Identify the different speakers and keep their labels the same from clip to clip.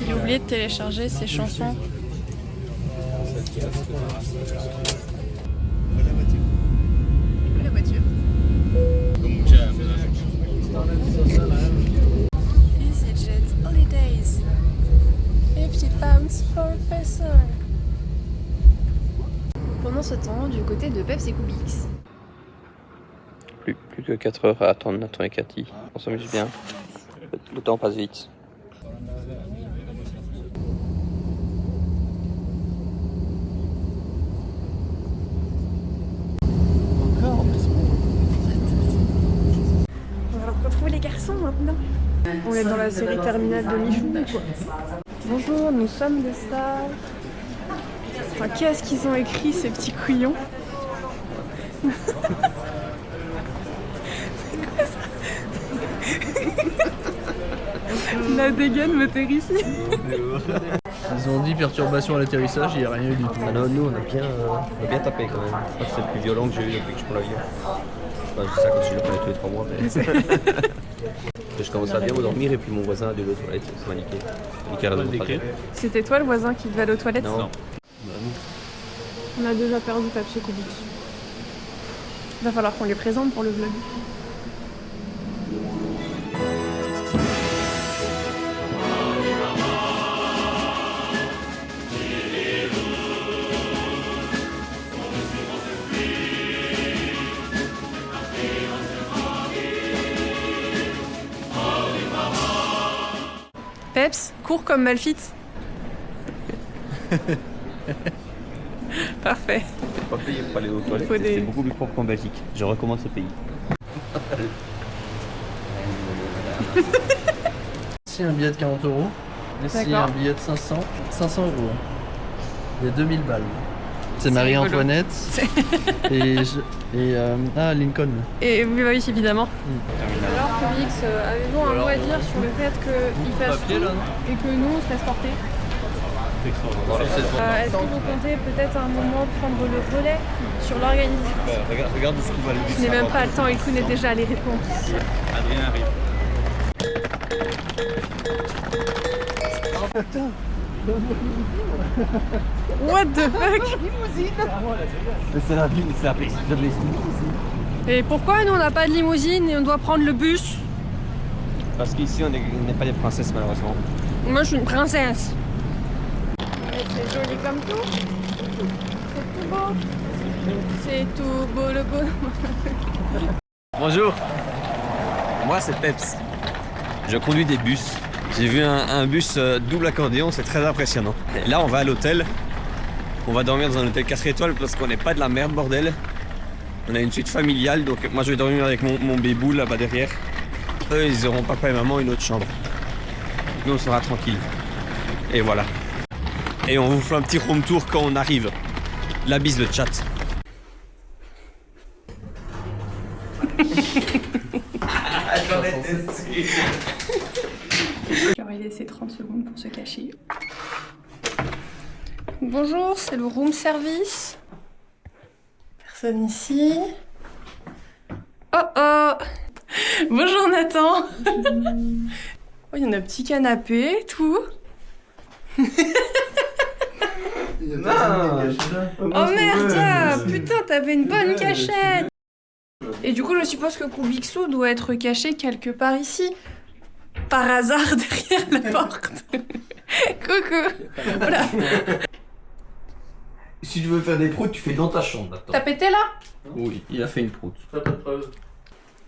Speaker 1: J'ai oublié de télécharger ces chansons.
Speaker 2: La voiture.
Speaker 1: EasyJet Holidays. 50 pounds per person. Pendant ce temps, du côté de Peps et Kubix.
Speaker 3: Plus que 4 heures à attendre Nathan et Cathy. On s'amuse bien. Le temps passe vite.
Speaker 1: On va retrouver les garçons maintenant. On est dans la série terminale de Michou. Bonjour, nous sommes des stars. Enfin, qu'est-ce qu'ils ont écrit ces petits couillons? La dégaine me terrifie.
Speaker 4: Ils ont dit perturbation à l'atterrissage, il n'y a rien eu du tout.
Speaker 3: Ah non, nous on a bien tapé quand même. Je crois que c'est le plus violent que j'ai eu depuis que je prends l'avion. Enfin, je dis ça comme si je le prenais tous les 3 mois. Mais... je commence à bien dormir et puis mon voisin a de l'eau toilette, ça m'a niqué.
Speaker 1: C'était toi le voisin qui devait aller aux toilettes?
Speaker 3: Non.
Speaker 1: On a déjà perdu Peps et Kubix. Il va falloir qu'on les présente pour le vlog. Peps, cours comme Malfit. Parfait.
Speaker 3: C'est pas payé pour aller aux toilettes,
Speaker 1: des...
Speaker 3: c'est beaucoup plus propre qu'en Belgique. Je recommande ce pays.
Speaker 4: Ici un billet de 40 €. Ici un billet de 500. 500 €. Il y a 2000 balles. C'est Marie-Antoinette. Ah, Lincoln.
Speaker 1: Et oui, oui, évidemment. Alors, Kubix, avez-vous un mot à dire sur le fait qu'il fasse tout et que nous, on se laisse porter? Est-ce que vous comptez peut-être à un moment prendre le relais sur l'organisation?
Speaker 3: Regarde ce qu'il va aller.
Speaker 1: Je n'ai même pas le temps, il connaît déjà les réponses.
Speaker 3: Adrien arrive.
Speaker 1: What the fuck?
Speaker 3: C'est la ville, c'est la place.
Speaker 1: Et pourquoi nous on n'a pas de limousine et on doit prendre le bus?
Speaker 3: Parce qu'ici on n'est pas des princesses malheureusement.
Speaker 1: Moi je suis une princesse. C'est joli comme tout. C'est tout beau. C'est tout beau le beau.
Speaker 3: Bonjour, moi c'est Peps. Je conduis des bus. J'ai vu un bus double accordéon, c'est très impressionnant. Et là on va à l'hôtel. On va dormir dans un hôtel 4 étoiles parce qu'on n'est pas de la merde bordel. On a une suite familiale, donc moi je vais dormir avec mon bébou là-bas derrière. Eux ils auront papa et maman une autre chambre. Nous on sera tranquille. Et voilà. Et on vous fait un petit room tour quand on arrive. La bise de chat.
Speaker 1: Je leur ai laissé 30 secondes pour se cacher. Bonjour, c'est le room service. Personne ici. Oh oh. Bonjour Nathan. Oh, il y en a un petit canapé, tout. Oh merde, putain, t'avais une bonne cachette. Et du coup, je suppose que Kubixou doit être caché quelque part ici. Par hasard, derrière la porte. Coucou. Voilà.
Speaker 5: Si tu veux faire des proutes, tu fais dans ta chambre.
Speaker 1: T'as pété là?
Speaker 5: Oui, il a fait une proute.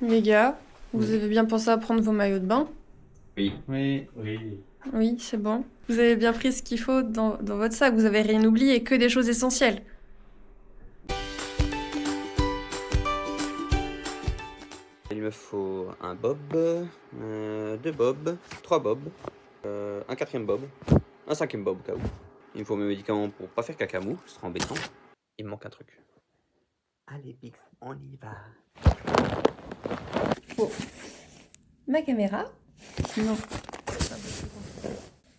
Speaker 1: Les gars, vous avez bien pensé à prendre vos maillots de bain?
Speaker 5: Oui.
Speaker 1: Oui, c'est bon. Vous avez bien pris ce qu'il faut dans votre sac, vous avez rien oublié, que des choses essentielles.
Speaker 3: Il me faut un bob, 2 bobs, 3 bobs, un 4e bob, un 5e bob au cas où. Il me faut mes médicaments pour pas faire cacamou, ce sera embêtant. Il me manque un truc. Allez Pix, on y va.
Speaker 1: Oh. Ma caméra. Sinon,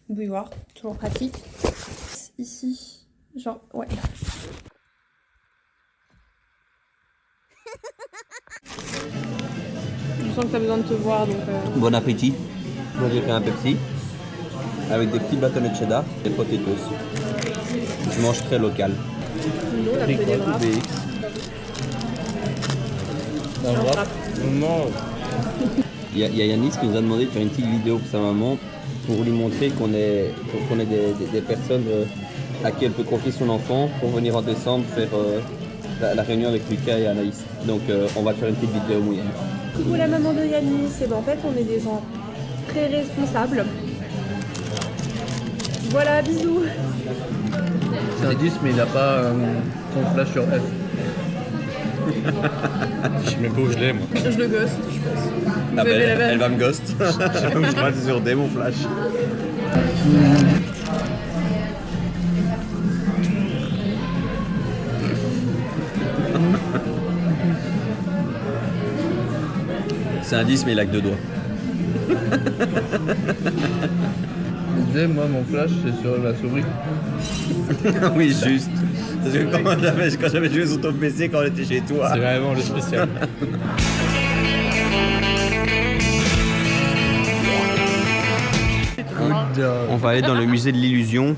Speaker 1: bouilloire, toujours pratique. Ici, genre, ouais. Je sens que t'as besoin de te voir, donc...
Speaker 3: Bon appétit. Moi j'ai pris un Pepsi. avec des petits bâtonnets de cheddar et potatoes. Je mange très local.
Speaker 2: Nous, on a fait des wraps.
Speaker 4: Non.
Speaker 3: Il y a Yanis qui nous a demandé de faire une petite vidéo pour sa maman pour lui montrer qu'on est des personnes à qui elle peut confier son enfant pour venir en décembre faire la réunion avec Lucas et Anaïs. Donc on va faire une petite vidéo mouillante.
Speaker 2: Coucou la maman de Yanis, et ben en fait on est des gens très responsables. Voilà, bisous.
Speaker 4: C'est un 10 mais il a pas son flash sur F.
Speaker 3: Je sais même pas où je l'ai moi.
Speaker 2: Je le gosse, je pense.
Speaker 3: Ah
Speaker 2: Vous avez la même.
Speaker 3: elle va me ghost. Je rate sur D mon flash. C'est un 10 mais il a que 2 doigts.
Speaker 4: Dès moi mon flash c'est sur la souris.
Speaker 3: Oui juste. Parce que quand j'avais joué sur ton PC quand on était chez toi.
Speaker 4: C'est vraiment le spécial.
Speaker 3: On va aller dans le musée de l'illusion.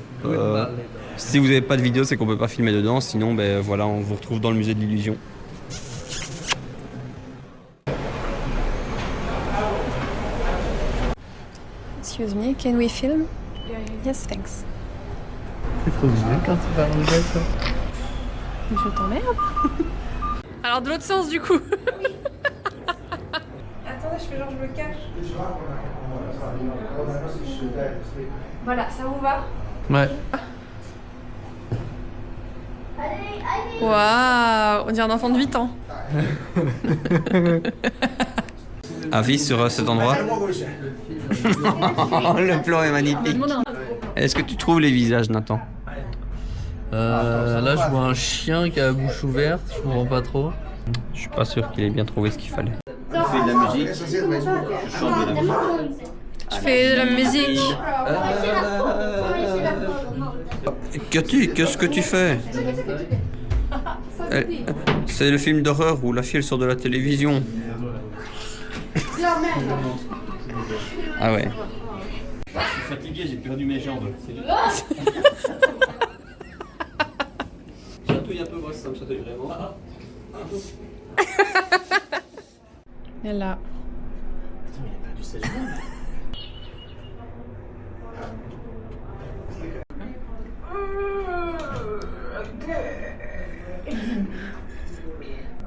Speaker 3: Si vous n'avez pas de vidéo, c'est qu'on peut pas filmer dedans. Sinon, ben voilà, on vous retrouve dans le musée de l'illusion.
Speaker 1: Excuse me, can we film? Yes, thanks.
Speaker 4: C'est trop bien quand tu parles anglais ça.
Speaker 1: Je t'emmerde. Alors de l'autre sens du coup. Attendez, je fais genre je me cache. Voilà, ça vous va?
Speaker 4: Ouais.
Speaker 1: Waouh, on dirait un enfant de 8 ans.
Speaker 3: Avis sur cet endroit. Le plan est magnifique. Est-ce que tu trouves les visages, Nathan?
Speaker 4: Là je vois un chien qui a la bouche ouverte, je comprends pas trop.
Speaker 3: Je suis pas sûr qu'il ait bien trouvé ce qu'il fallait. Tu fais de la musique. Je chante de la musique.
Speaker 1: Je fais de la musique.
Speaker 3: Qu'est-ce que tu fais? C'est le film d'horreur où la fille elle sort de la télévision. Ah ouais. Je suis fatigué, j'ai perdu mes jambes. Chatouille un peu, moi ça me chatouille vraiment.
Speaker 1: Et là.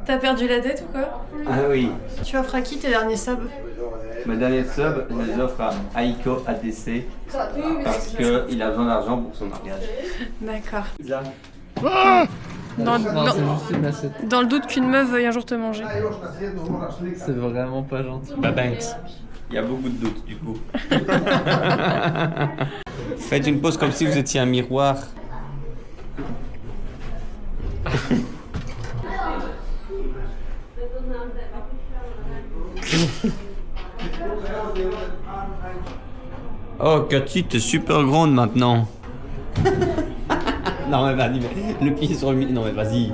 Speaker 1: T'as perdu la tête ou quoi?
Speaker 3: Ah oui.
Speaker 1: Tu offres à qui tes derniers subs?
Speaker 3: Ma dernière sub, je les offre à Aiko ATC parce qu'il a besoin d'argent pour son mariage.
Speaker 1: D'accord.
Speaker 4: Non, c'est juste une assiette.
Speaker 1: Dans le doute qu'une meuf veuille un jour te manger.
Speaker 4: C'est vraiment pas gentil.
Speaker 3: Bah Banks. Il y a beaucoup de doutes du coup. Faites une pause comme si vous étiez un miroir. Oh Cathy, t'es super grande maintenant. Non mais vas-y, le pied sur le milieu. Non mais vas-y.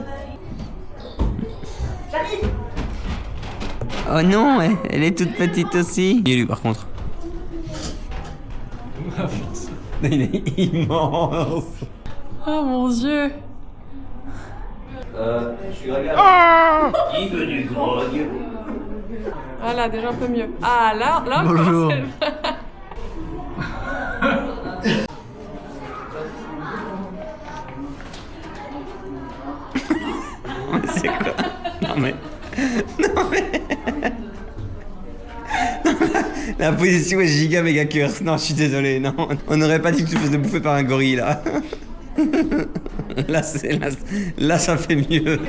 Speaker 3: Oh non, elle est toute petite aussi. Il est lui par contre. Il est immense.
Speaker 1: Oh mon dieu.
Speaker 3: Je regarde. Il veut du grog.
Speaker 1: Voilà, déjà un peu mieux. Ah là,
Speaker 4: Bonjour.
Speaker 3: C'est quoi? Non mais... La position est giga méga curse. Non, je suis désolé. Non, on n'aurait pas dit que tu te faisais bouffer par un gorille là. Là, ça fait mieux.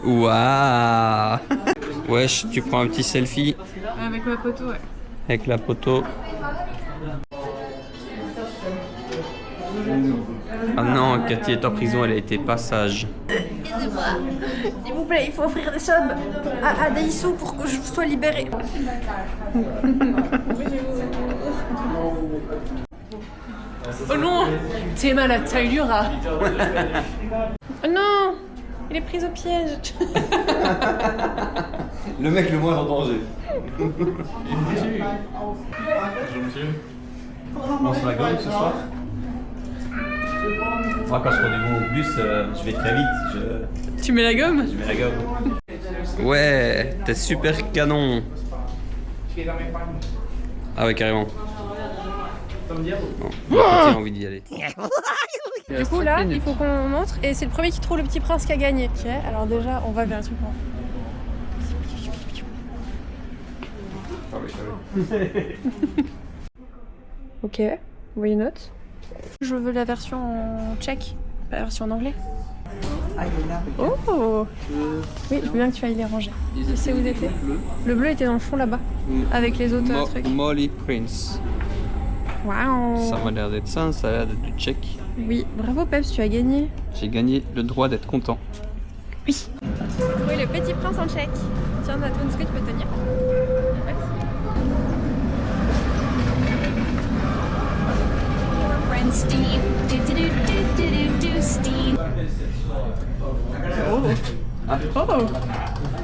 Speaker 3: Waouh. Wesh, tu prends un petit selfie
Speaker 1: Avec ma photo, ouais.
Speaker 3: avec la poteau. Ah non, Cathy est en prison, elle a été pas sage.
Speaker 1: S'il vous plaît, il faut offrir des subs à Daïsou pour que je sois libérée. Oh non, t'es malade, t'as eu du rat. Oh non, il est pris au piège.
Speaker 3: Le mec le moins en danger. On se la gomme ce soir. Moi quand je prends du bon au bus, je vais très vite.
Speaker 1: Tu mets la gomme?
Speaker 3: Je mets la gomme. Ouais, t'es super canon. Ah ouais, carrément. Bon, j'ai envie d'y aller.
Speaker 1: Du coup là, il faut qu'on montre et c'est le premier qui trouve le petit prince qui a gagné. Ok, alors déjà on va vers un truc. Ok, why not? Je veux la version en tchèque, pas la version en anglais. Oh! Oui, je veux bien que tu ailles les ranger. Tu sais où ils étaient? Le bleu était dans le fond là-bas, avec les autres trucs.
Speaker 3: Molly Prince.
Speaker 1: Waouh!
Speaker 3: Ça m'a l'air d'être ça a l'air d'être du tchèque.
Speaker 1: Oui, bravo Peps, tu as gagné.
Speaker 3: J'ai gagné le droit d'être content.
Speaker 1: Oui. Oui, le petit prince en tchèque. Tiens, Nathan, est-ce que tu peux tenir?
Speaker 6: Steve, Steve.
Speaker 1: Oh!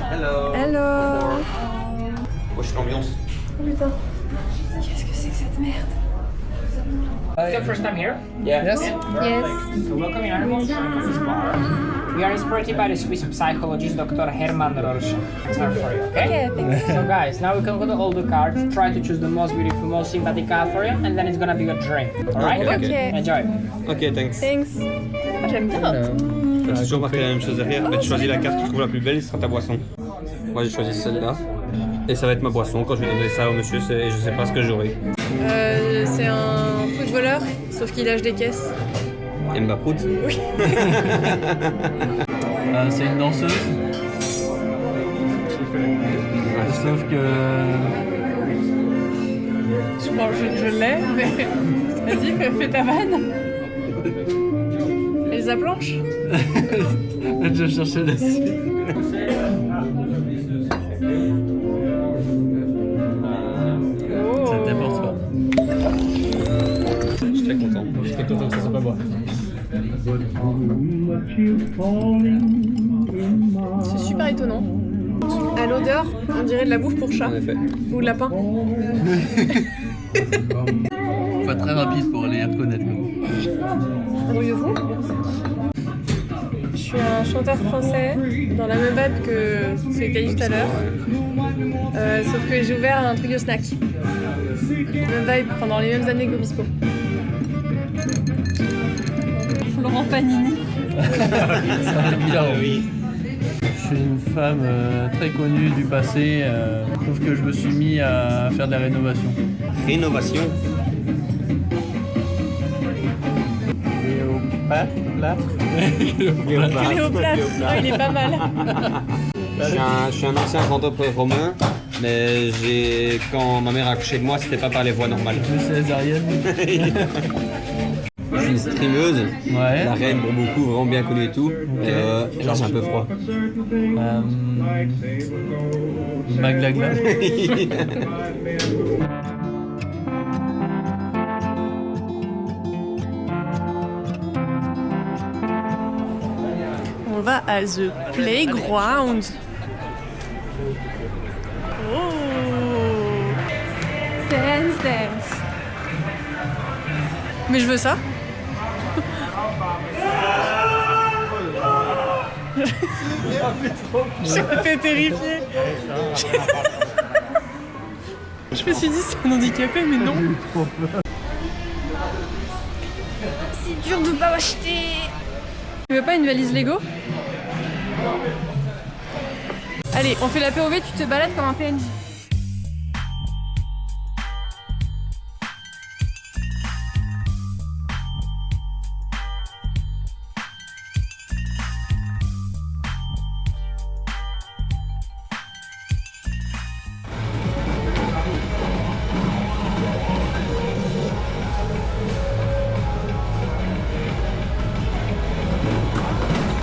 Speaker 3: Hello.
Speaker 1: Hello!
Speaker 3: Wesh l'ambiance.
Speaker 1: Oh putain. Qu'est-ce que c'est que cette merde?
Speaker 7: It's your first time here?
Speaker 4: Yes.
Speaker 1: Yes.
Speaker 7: So welcome your animals to this bar. We are inspired by the Swiss psychologist Dr. Hermann Rorschach. It's hard for you, okay?
Speaker 1: Okay, thanks.
Speaker 7: So guys, now we can go to all the cards, try to choose the most beautiful, most sympathetic card for you, and then it's gonna be a drink. Alright?
Speaker 1: Okay.
Speaker 7: Enjoy.
Speaker 3: Ok, thanks.
Speaker 1: Thanks. Ah, j'aime bien.
Speaker 3: J'ai toujours marqué la même chose derrière. Mais tu choisis la carte que tu trouves la plus belle, ce sera ta boisson. Moi j'ai choisi celle-là. Et ça va être ma boisson. Quand je vais donner ça au monsieur, je sais pas ce que j'aurai.
Speaker 1: C'est un footballeur, sauf qu'il lâche des caisses.
Speaker 3: Mba Prout.
Speaker 1: Oui.
Speaker 4: C'est une danseuse. Sauf que.
Speaker 1: Je l'ai, mais vas-y, fais ta vanne. Elsa Blanche.
Speaker 4: Je cherchais la suite.
Speaker 1: Oh.
Speaker 4: C'était pour toi.
Speaker 3: Je suis très content.
Speaker 4: Je suis très content que ça soit pas moi.
Speaker 1: C'est super étonnant. À l'odeur, on dirait de la bouffe pour chat.
Speaker 3: En effet.
Speaker 1: Ou de lapin.
Speaker 4: Faut être très rapide pour les reconnaître.
Speaker 1: Embrouillez-vous. Je suis un chanteur français dans la même vibe que celui que t'as dit tout à l'heure. Sauf que j'ai ouvert un truc de snack. Même vibe pendant les mêmes années qu'Obispo. Laurent Panini.
Speaker 4: Bien, oui. Je suis une femme très connue du passé, sauf que je me suis mis à faire de la rénovation.
Speaker 3: Rénovation.
Speaker 1: Cléopâtre. Oh, il est pas mal.
Speaker 3: Je suis un ancien grand-père romain, mais quand ma mère a accouché de moi, c'était pas par les voies normales.
Speaker 4: Je suis césarienne.
Speaker 3: Je suis une streameuse,
Speaker 4: Ouais.
Speaker 3: la reine pour beaucoup, vraiment bien connue et tout. Et là j'ai un peu froid.
Speaker 4: Maglagla.
Speaker 1: On va à The Playground. Oh. Dance, dance. Mais je veux ça. J'étais terrifiée. Je me suis dit c'est un handicapé, mais non. C'est dur de pas acheter. Tu veux pas une valise Lego? Allez, on fait la POV, tu te balades comme un PNJ.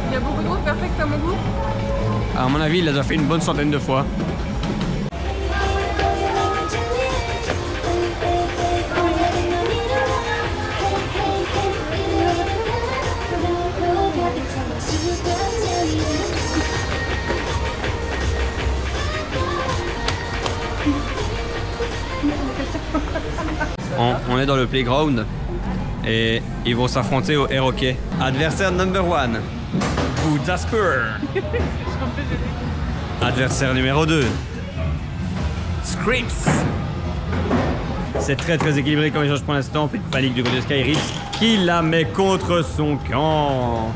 Speaker 1: Il y a beaucoup de routes perfectes à mon goût.
Speaker 3: À mon avis, il les a fait une bonne centaine de fois. est dans le playground et ils vont s'affronter au air hockey. Adversaire number 1, Buddha Spur. Adversaire numéro 2, Scripps. C'est très équilibré comme échange pour l'instant. Plus de panique du côté de Skyrips qui la met contre son camp.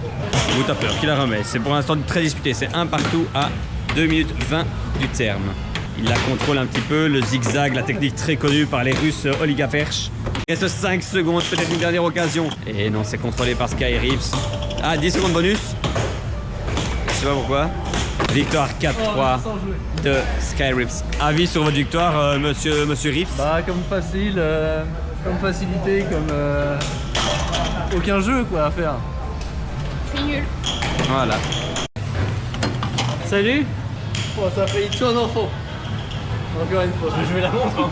Speaker 3: Buddha Spur qui la remet. C'est pour l'instant très disputé. C'est un partout à 2 minutes 20 du terme. Il la contrôle un petit peu, le zigzag, la technique très connue par les Russes Oliga Perch. Il reste 5 secondes, peut-être une dernière occasion. Et non, c'est contrôlé par Skyrips. Ah, 10 secondes bonus. Je sais pas pourquoi. Victoire 4-3 de Skyrips. Avis sur votre victoire, monsieur Rips?
Speaker 4: Bah comme facile, comme facilité, comme aucun jeu quoi à faire.
Speaker 1: C'est nul.
Speaker 3: Voilà.
Speaker 4: Salut. Oh, ça a failli tuer un enfant. Encore une fois. Je vais la montrer.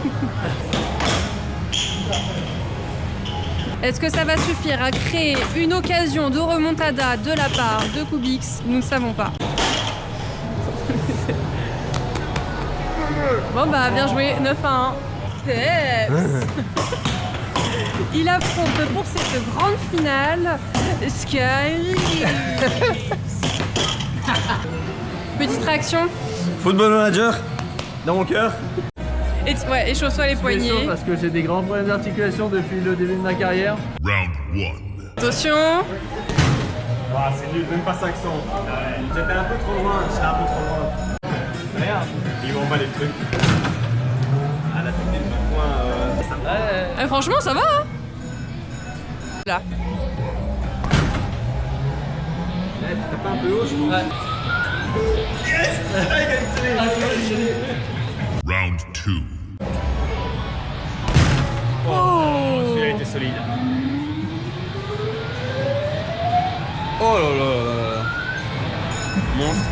Speaker 1: Est-ce que ça va suffire à créer une occasion de remontada de la part de Kubix? Nous ne savons pas. Bon bah bien joué, 9-1. Peps. Il affronte pour cette grande finale Skyrips. Petite réaction.
Speaker 3: Football manager, dans mon cœur.
Speaker 1: Et ouais, échausse-toi les poignets.
Speaker 4: Chaud parce que j'ai des grands problèmes d'articulation depuis le début de ma carrière.
Speaker 6: Round 1.
Speaker 1: Attention.
Speaker 3: Ah, c'est nul, même pas 500. J'étais un peu trop loin, Regarde, ils vont pas les trucs. Ah, la technique du point, ça va.
Speaker 1: Franchement, ça va hein. Là.
Speaker 3: T'as pas un peu haut, je crois. Yes.
Speaker 6: Round 2.
Speaker 3: Oh, celui-là était solide. Oh là là là là. Monstre.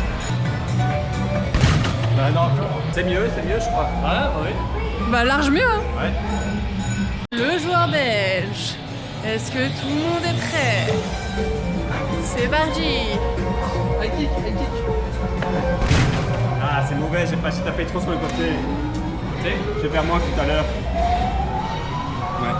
Speaker 3: Bah non, c'est mieux, je crois.
Speaker 4: Ouais, oui.
Speaker 1: Bah large mieux hein.
Speaker 3: Ouais.
Speaker 1: Le joueur belge. Est-ce que tout le monde est prêt? C'est parti.
Speaker 3: Ah, c'est mauvais, j'ai tapé trop sur le côté. Tu sais, je vais faire moins que tout à l'heure. Ouais.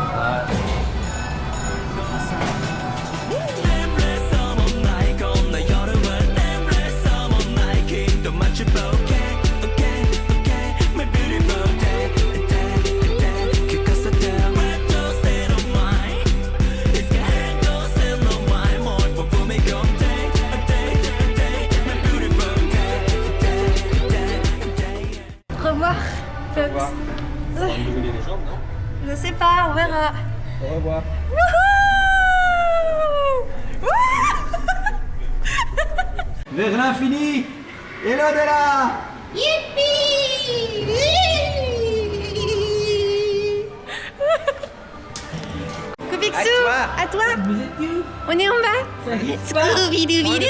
Speaker 1: Au revoir. Peps. Je sais pas, on verra.
Speaker 3: Au revoir. Vers l'infini et l'au-delà.
Speaker 1: Kubixou, à toi. On est en bas. Scooby-Dooby-Doo.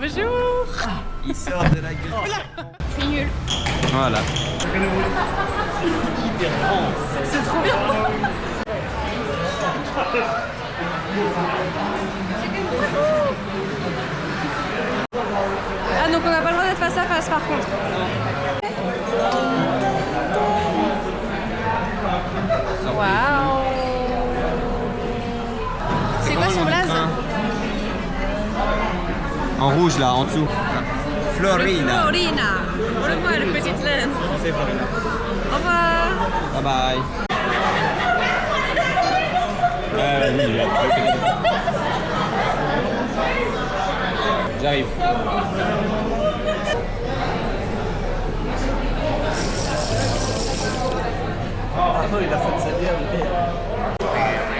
Speaker 1: Bonjour.
Speaker 3: Il sort de la gueule.
Speaker 1: C'est nul.
Speaker 3: Voilà.
Speaker 1: C'est trop bien. Ah donc on n'a pas le droit d'être face à face par contre. Waouh. C'est quoi son blaze?
Speaker 3: En rouge là, en dessous. Florina.
Speaker 1: Florina. On le voit, le petit laine.
Speaker 3: C'est Florina.
Speaker 1: Au revoir.
Speaker 3: Bye bye. J'arrive.
Speaker 4: Il a fait de sa bière.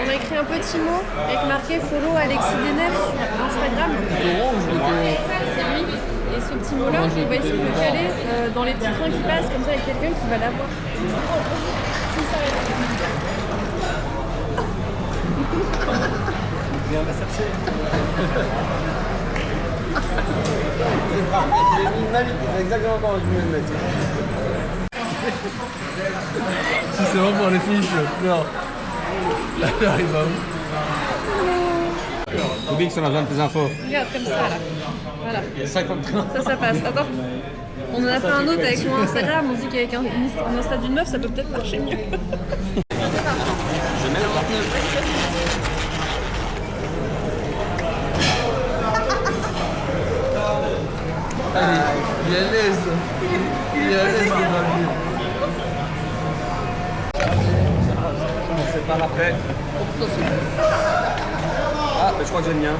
Speaker 1: On a écrit un petit mot avec marqué follow Alexis Denef sur Instagram. C'est lui. Et ce petit mot-là, on va essayer de le caler dans les petits trains qui passent, comme ça, avec quelqu'un qui va l'avoir.
Speaker 3: Viens la chercher. C'est exactement comment je voulais le mettre.
Speaker 4: Si c'est bon pour les filles, je pleure. Là, il va où?
Speaker 3: Kubix, on a besoin de tes infos.
Speaker 1: Regarde, comme ça, là. Voilà.
Speaker 3: Il y a 50 trains.
Speaker 1: Ça passe. Attends. On en a fait un autre avec mon Instagram, on se dit qu'avec un Insta d'une meuf, ça peut peut-être marcher mieux.
Speaker 3: Je mets le partenaire.
Speaker 4: Allez, il est à l'aise. Il est à l'aise,
Speaker 3: On se sépare après. Ah, mais je crois que j'aime bien.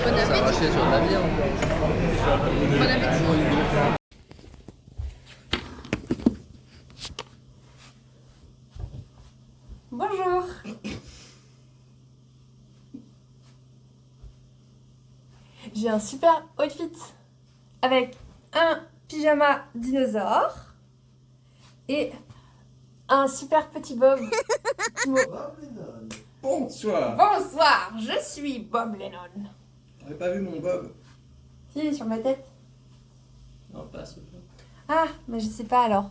Speaker 1: Bon appétit.
Speaker 4: sur la viande.
Speaker 1: Bon appétit. Bonjour. J'ai un super outfit avec un pyjama dinosaure et un super petit bob.
Speaker 4: Bonsoir.
Speaker 1: Bonsoir, je suis Bob Lennon.
Speaker 4: J'avais pas vu mon bob.
Speaker 1: Si, sur ma tête.
Speaker 4: Non, pas ce bob.
Speaker 1: Ah, mais je sais pas alors.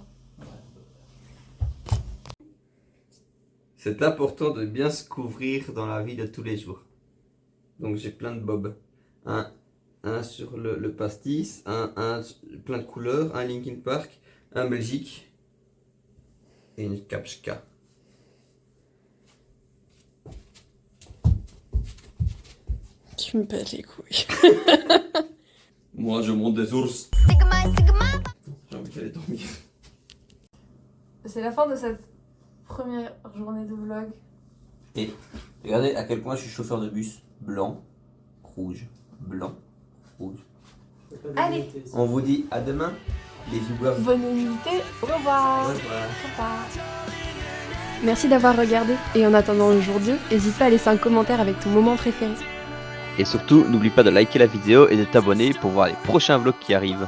Speaker 3: C'est important de bien se couvrir dans la vie de tous les jours. Donc j'ai plein de bobs. Un sur le pastis, un plein de couleurs, un Linkin Park, un Belgique et une Kapchka.
Speaker 1: Tu me pètes les couilles.
Speaker 3: Moi je monte des ours. J'ai envie d'aller dormir.
Speaker 1: C'est la fin de cette première journée de vlog.
Speaker 3: Et regardez à quel point je suis chauffeur de bus. Blanc, rouge, blanc, rouge.
Speaker 1: Allez,
Speaker 3: On vous dit à demain, les viewers.
Speaker 1: bonne nuit, au revoir.
Speaker 3: Au revoir.
Speaker 1: Au revoir. Merci d'avoir regardé et en attendant le jour Dieu, n'hésite pas à laisser un commentaire avec ton moment préféré.
Speaker 8: Et surtout, n'oublie pas de liker la vidéo et de t'abonner pour voir les prochains vlogs qui arrivent.